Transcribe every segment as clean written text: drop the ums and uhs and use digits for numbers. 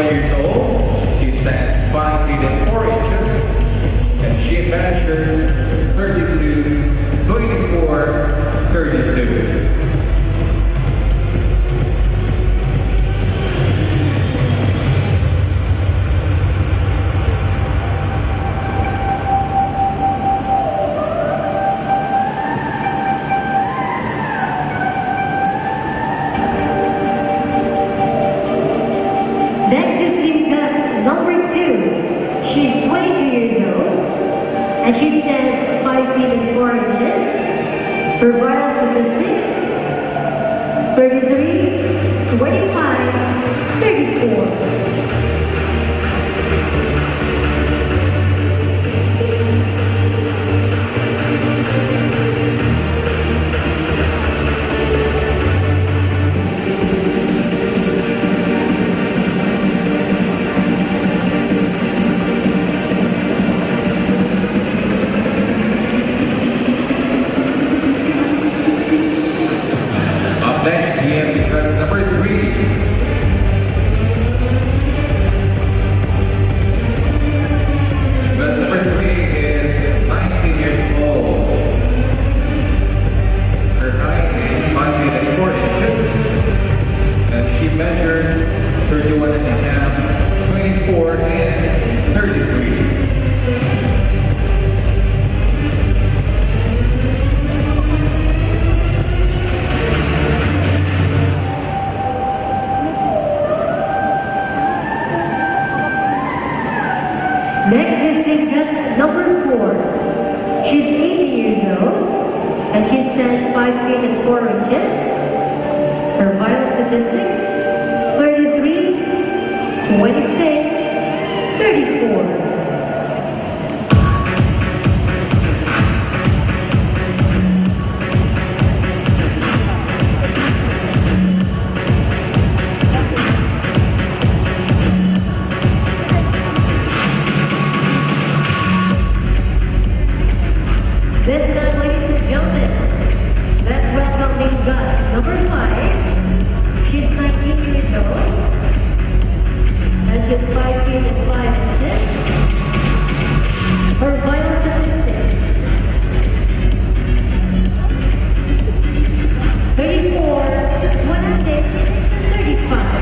31 years old. She stands 5 feet and 4 inches. And she measures 32, 24, 32. Next is team Gus number 2. She's 22 years old and she stands 5 feet and 4 inches. Her vital statistics 33, 25, 34. Next, we have because number 3. Because number 3 is 19 years old. Her height is 5 feet and 4 inches. And she measures 31 and a half, 24, and 33. Next is team Gus number 4. She's 18 years old and she stands 5 feet and 4 inches. Her vital statistics 33, 26, 34. This time, ladies and gentlemen, let's welcome team Gus number 5. She's 19 years old and she's 5 feet and 5 inches. Her vital statistics 34, 26, 35.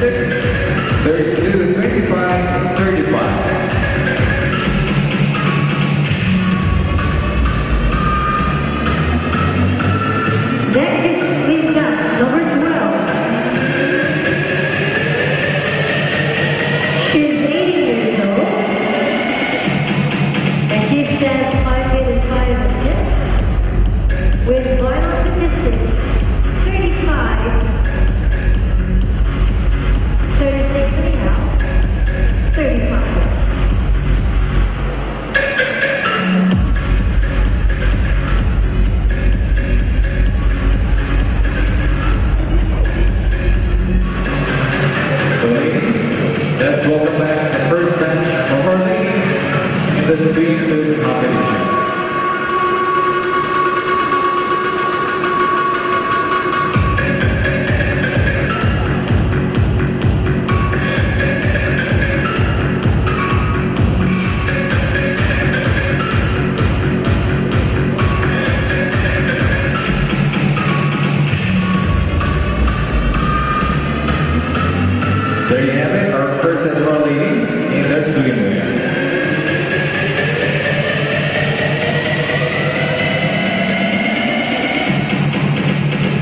32, 25, 35. Next is Queen Gus, number 12. She's 80 years old. And she stands 5 feet and 5 inches. With vital statistics, 35, 36 and a half, 35. Let's welcome back the first batch of our ladies in the speed suit competition. There you have it, our first set of our ladies in their swimwear.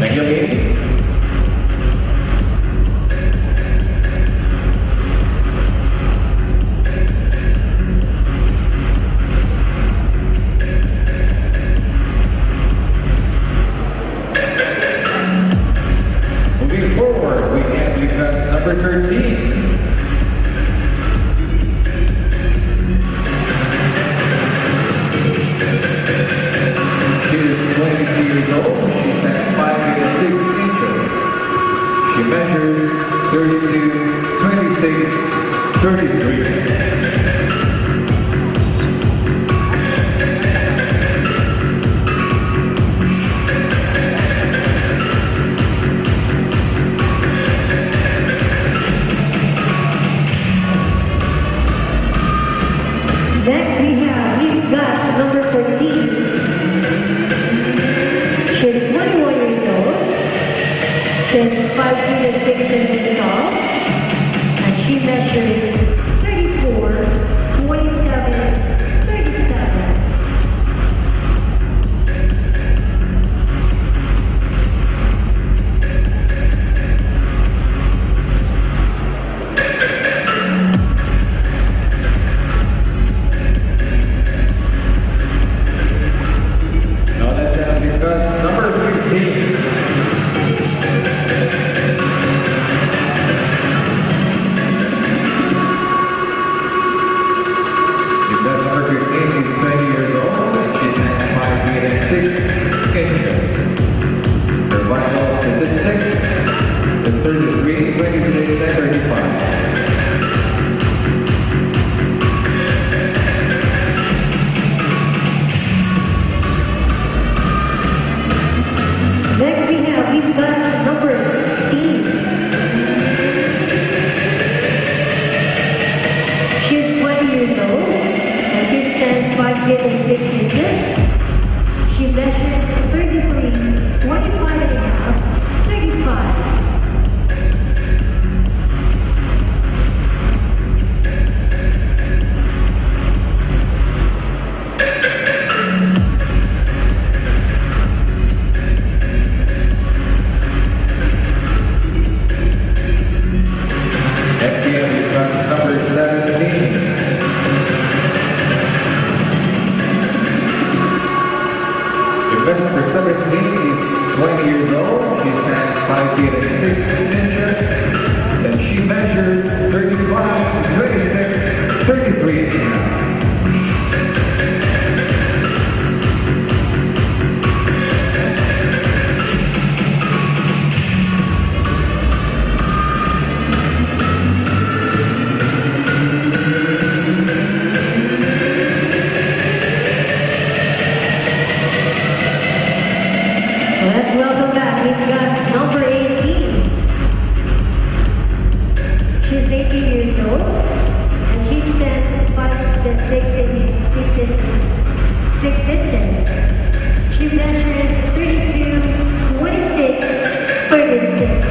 Thank you, ladies. Moving forward, we have U.S. number 13. She is 22 years old. She stands 5 feet and 6 inches. She measures 32, 26, 33. Next we have Miss Gus, number 14. She's 21 years old. She's 5 feet and 6 inches tall. And she measures 34, 27, 37. Now let's have U.S. number 15. U.S. number 15 is 20 years old and she stands 5 feet and 6 inches. Her vital statistics is 33, 26, and 35. Next we have Miss Gus, number 16. She's 20 years old and she stands 5 feet and 6 inches. She measures 33, 25 and a half, 35. Next we have U.S. number 17. U.S. number 17 is 20 years old. She stands 5 feet and 6 inches. And she measures 35, 26, 33 and a half. Let's welcome back Miss Gus, number 18. She's 18 years old and she stands 5 feet and 6 inches. She measures 32, 26, 36.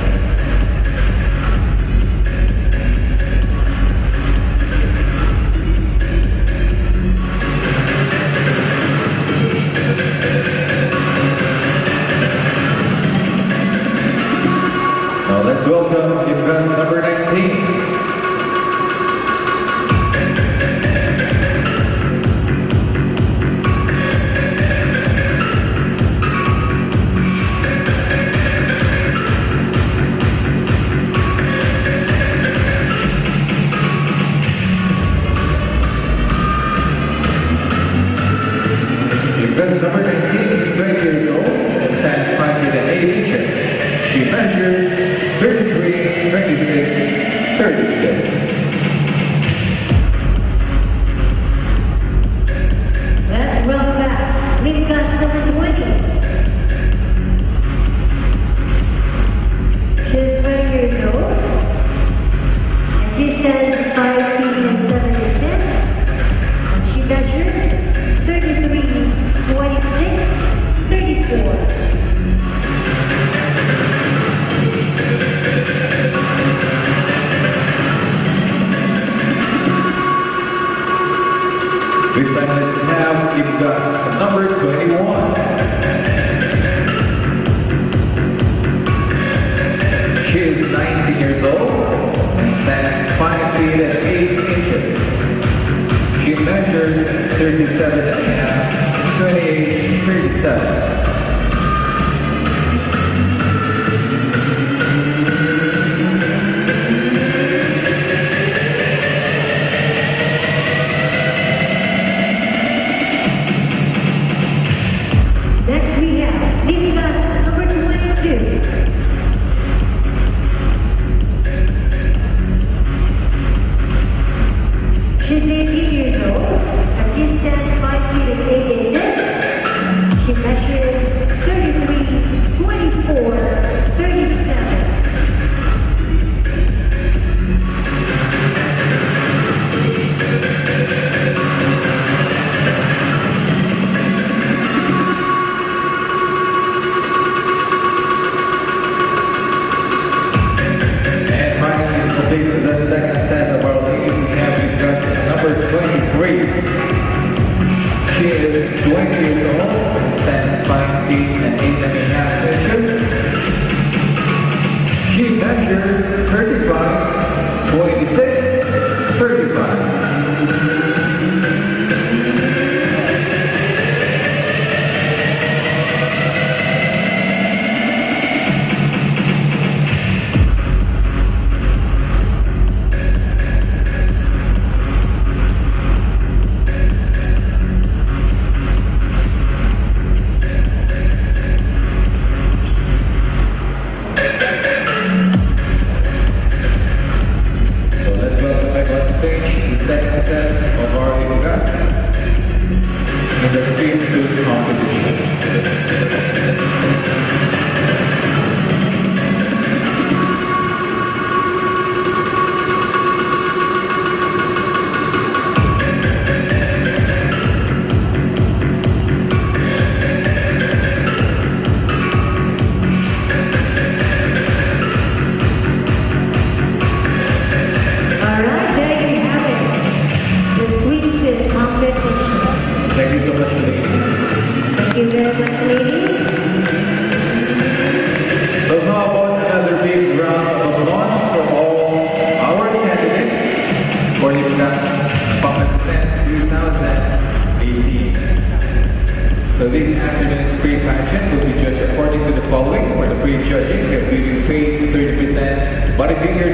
let's have Kim Gus, number 21. She is 19 years old and stands 5 feet and 8 inches. She measures 37 and a half, 28, 37. Next we have Kim Gus, number 22. She's 18 years old and she stands 5 feet and 8 inches. She measures 33, 24, 37. And finally, completing the second set of our ladies, we have Kim Gus, number 23. She is 20 years old and stands 5 feet and 8 and a half inches. She measures 35, 26, 35. So let's welcome back on stage the second set of our Kim Gus in the swimsuit competition. Alright, there you have it. The swimsuit competition. Thank you so much, ladies. Thank you very much, ladies. So how about another big round of applause for all our candidates for Kim Gus Pangasinan 2018. So this afternoon's pre-pageant will be judged according to the following. For the pre-judging, we have beauty face 30%, body figure